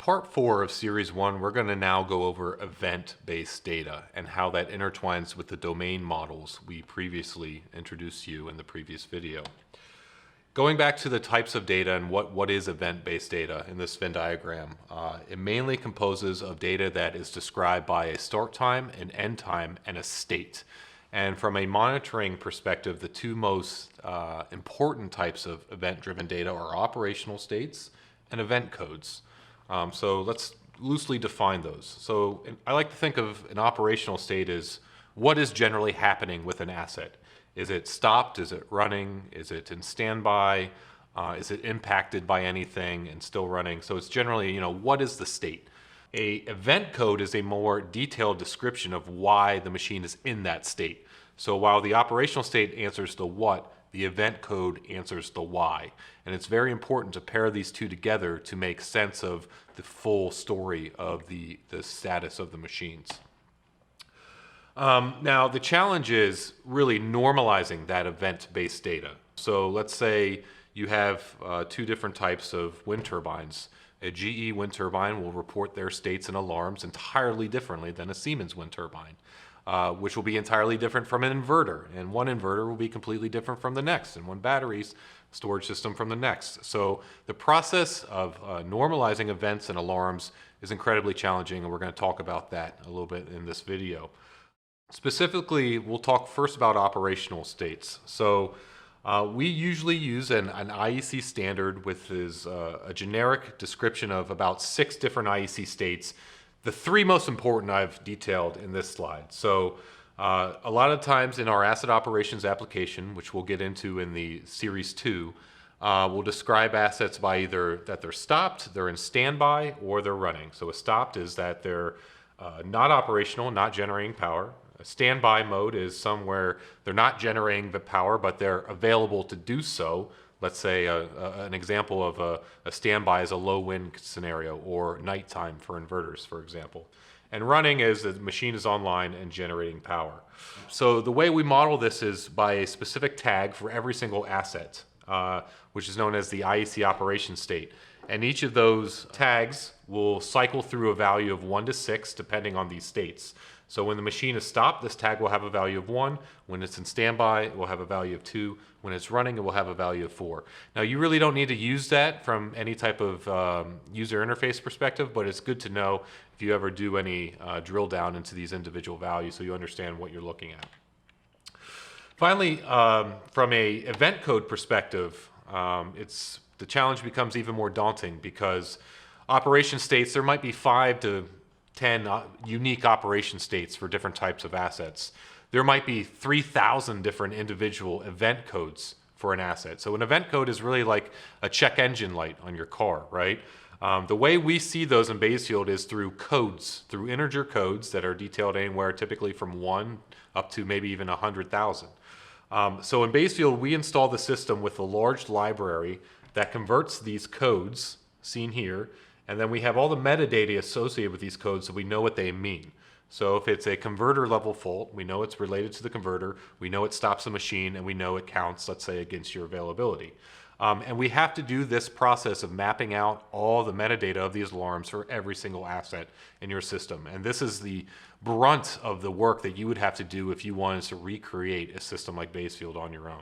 part 4 of Series 1, we're going to now go over event-based data and how that intertwines with the domain models we previously introduced to you in the previous video. Going back to the types of data and what is event-based data in this Venn diagram, it mainly composes of data that is described by a start time, an end time, and a state. And from a monitoring perspective, the two most important types of event-driven data are operational states and event codes. So let's loosely define those. So I like to think of an operational state as what is generally happening with an asset. Is it stopped? Is it running? Is it in standby? Is it impacted by anything and still running? So it's generally, what is the state? A event code is a more detailed description of why the machine is in that state. So while the operational state answers the what, the event code answers the why. And it's very important to pair these two together to make sense of the full story of the status of the machines. Now, the challenge is really normalizing that event-based data. So let's say you have two different types of wind turbines. A GE wind turbine will report their states and alarms entirely differently than a Siemens wind turbine, which will be entirely different from an inverter. And one inverter will be completely different from the next, and one battery storage system from the next. So the process of normalizing events and alarms is incredibly challenging, and we're going to talk about that a little bit in this video. Specifically, we'll talk first about operational states. So we usually use an IEC standard with a generic description of about 6 different IEC states. The 3 most important I've detailed in this slide. So a lot of times in our asset operations application, which we'll get into in the Series 2, we'll describe assets by either that they're stopped, they're in standby, or they're running. So a stopped is that they're not operational, not generating power. A standby mode is somewhere they're not generating the power, but they're available to do so. Let's say an example of a standby is a low wind scenario or nighttime for inverters, for example. And running is the machine is online and generating power. So the way we model this is by a specific tag for every single asset, which is known as the IEC operation state. And each of those tags will cycle through a value of 1 to 6 depending on these states. So when the machine is stopped, this tag will have a value of 1. When it's in standby, it will have a value of 2. When it's running, it will have a value of 4. Now, you really don't need to use that from any type of user interface perspective, but it's good to know if you ever do any drill down into these individual values so you understand what you're looking at. Finally, from a event code perspective, the challenge becomes even more daunting because operation states, there might be 5 to 10 unique operation states for different types of assets. There might be 3,000 different individual event codes for an asset. So an event code is really like a check engine light on your car, right? The way we see those in Bazefield is through codes, through integer codes that are detailed anywhere typically from 1 up to maybe even 100,000. So in Bazefield, we install the system with a large library that converts these codes, seen here, and then we have all the metadata associated with these codes so we know what they mean. So if it's a converter level fault, we know it's related to the converter, we know it stops the machine, and we know it counts, let's say, against your availability. And we have to do this process of mapping out all the metadata of these alarms for every single asset in your system. And this is the brunt of the work that you would have to do if you wanted to recreate a system like Bazefield on your own.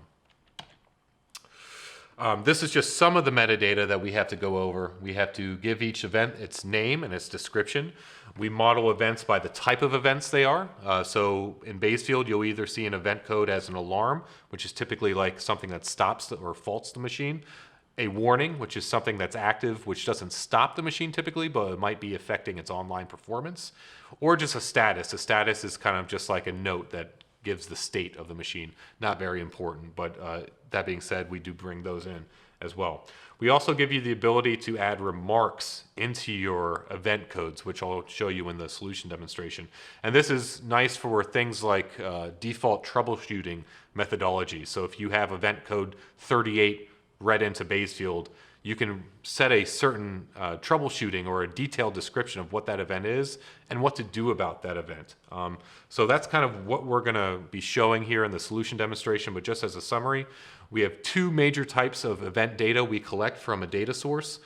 This is just some of the metadata that we have to go over. We have to give each event its name and its description. We model events by the type of events they are. So in Bazefield, you'll either see an event code as an alarm, which is typically like something that stops or faults the machine. A warning, which is something that's active, which doesn't stop the machine typically, but it might be affecting its online performance. Or just a status. A status is kind of just like a note that gives the state of the machine. Not very important, but that being said, we do bring those in as well. We also give you the ability to add remarks into your event codes, which I'll show you in the solution demonstration. And this is nice for things like default troubleshooting methodology. So if you have event code 38 read into Bazefield, you can set a certain troubleshooting or a detailed description of what that event is and what to do about that event. So that's kind of what we're going to be showing here in the solution demonstration, but just as a summary, we have 2 major types of event data we collect from a data source.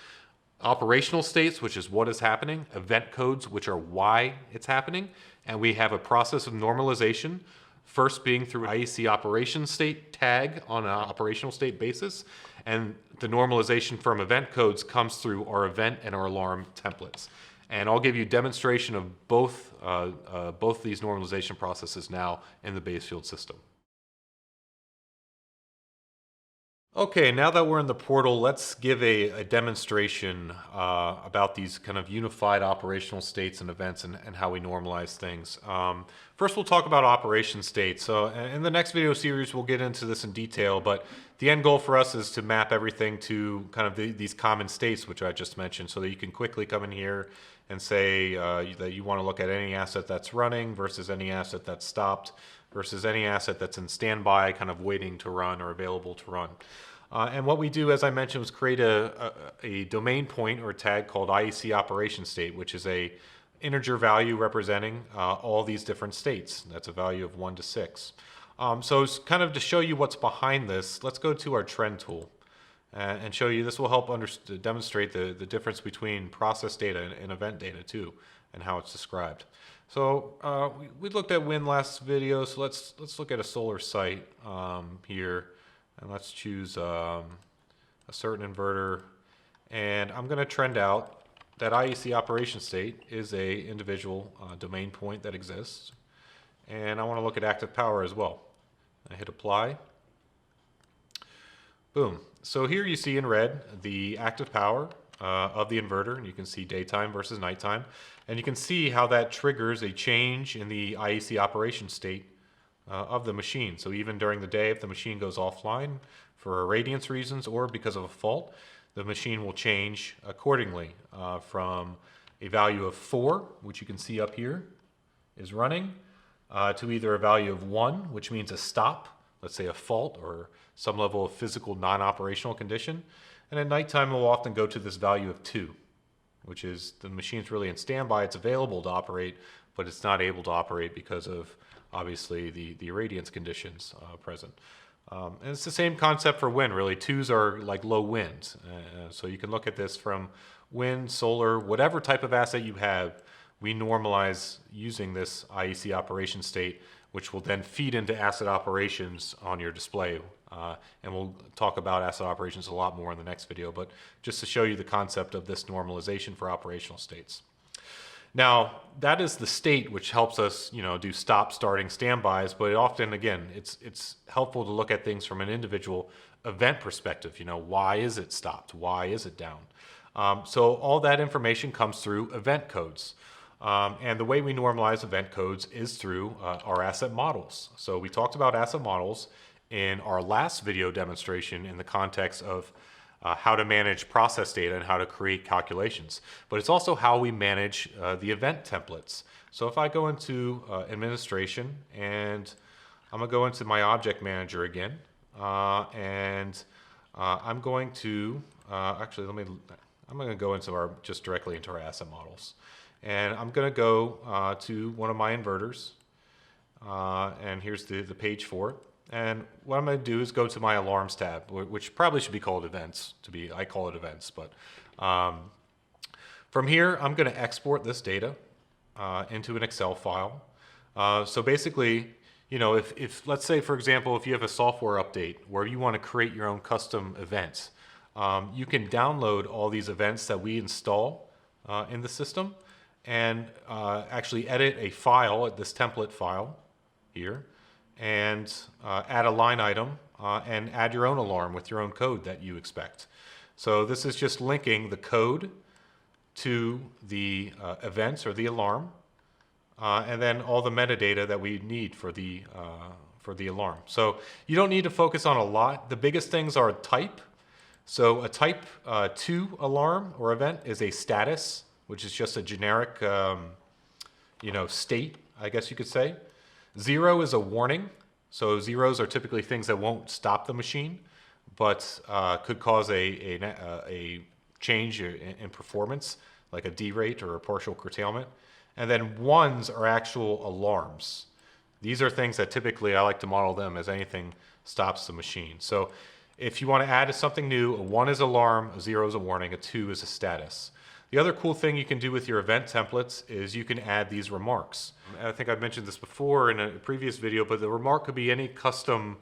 operational states, which is what is happening, event codes, which are why it's happening, and we have a process of normalization, first being through IEC operation state tag on an operational state basis, and the normalization from event codes comes through our event and our alarm templates. And I'll give you a demonstration of both these normalization processes now in the Bazefield system. Okay, now that we're in the portal, let's give a demonstration about these kind of unified operational states and events and how we normalize things. First, we'll talk about operation states. So in the next video series, we'll get into this in detail, but the end goal for us is to map everything to kind of these common states, which I just mentioned, so that you can quickly come in here and say that you want to look at any asset that's running versus any asset that's stopped versus any asset that's in standby, kind of waiting to run or available to run. And what we do, as I mentioned, was create a domain point or a tag called IEC operation state, which is a integer value representing all these different states. That's a value of 1 to 6. So it's kind of to show you what's behind this, let's go to our trend tool and show you. This will help demonstrate the difference between process data and event data too, and how it's described. So we looked at wind last video, so let's look at a solar site here, and let's choose a certain inverter, and I'm going to trend out that IEC operation state is a individual domain point that exists, and I want to look at active power as well. I hit apply. Boom. So here you see in red the active power of the inverter, and you can see daytime versus nighttime, and you can see how that triggers a change in the IEC operation state of the machine. So even during the day, if the machine goes offline for irradiance reasons or because of a fault, the machine will change accordingly from a value of 4, which you can see up here is running, to either a value of 1, which means a stop, let's say a fault or some level of physical non-operational condition. And at nighttime, we'll often go to this value of 2, which is the machine's really in standby. It's available to operate, but it's not able to operate because of, obviously, the irradiance conditions present. And it's the same concept for wind, really. 2s are like low winds. So you can look at this from wind, solar, whatever type of asset you have, we normalize using this IEC operation state, which will then feed into asset operations on your display. And we'll talk about asset operations a lot more in the next video, but just to show you the concept of this normalization for operational states. Now, that is the state which helps us, do stop, starting, standbys, but often, again, it's helpful to look at things from an individual event perspective. Why is it stopped? Why is it down? So all that information comes through event codes. And the way we normalize event codes is through our asset models. So we talked about asset models in our last video demonstration in the context of how to manage process data and how to create calculations. But it's also how we manage the event templates. So if I go into administration, and I'm going to go into my object manager again, and I'm going to, actually, I'm going to go into just directly into our asset models. And I'm going to go to one of my inverters, and here's the page for it. And what I'm going to do is go to my alarms tab, which probably should be called events. I call it events, but from here I'm going to export this data into an Excel file. So basically, if let's say, for example, if you have a software update where you want to create your own custom events, you can download all these events that we install in the system and actually edit a file, this template file here, and add a line item and add your own alarm with your own code that you expect. So this is just linking the code to the events or the alarm, and then all the metadata that we need for the alarm. So you don't need to focus on a lot. The biggest things are type. So a type 2 alarm or event is a status, which is just a generic state, I guess you could say. 0 is a warning. So zeros are typically things that won't stop the machine, but could cause a change in performance, like a derate or a partial curtailment. And then 1s are actual alarms. These are things that typically I like to model them as anything stops the machine. So If you want to add something new, a 1 is alarm, a 0 is a warning, a 2 is a status. The other cool thing you can do with your event templates is you can add these remarks. I think I've mentioned this before in a previous video, but the remark could be any custom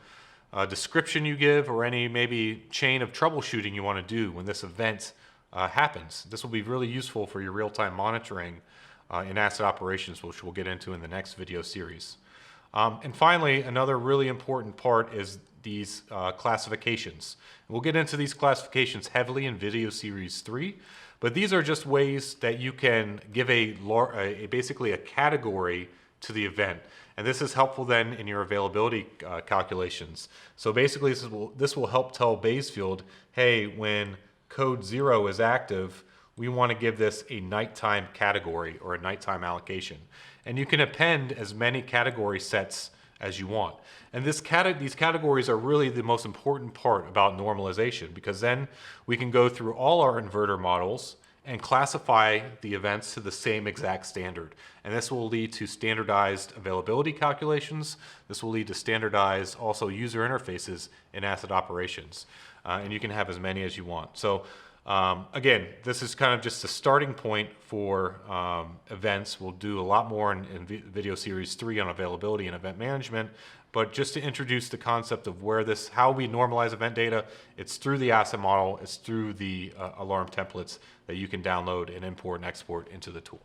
description you give or any maybe chain of troubleshooting you want to do when this event happens. This will be really useful for your real-time monitoring in asset operations, which we'll get into in the next video series. And finally, another really important part is these classifications. We'll get into these classifications heavily in video series 3, but these are just ways that you can give basically a category to the event. And this is helpful then in your availability calculations. So basically this will help tell Bazefield, hey, when code 0 is active, we want to give this a nighttime category or a nighttime allocation. And you can append as many category sets as you want. And these categories are really the most important part about normalization, because then we can go through all our inverter models and classify the events to the same exact standard. And this will lead to standardized availability calculations. This will lead to standardized also user interfaces in asset operations. And you can have as many as you want. So again, this is kind of just a starting point for events. We'll do a lot more in video series 3 on availability and event management, but just to introduce the concept of how we normalize event data, it's through the asset model, it's through the alarm templates that you can download and import and export into the tool.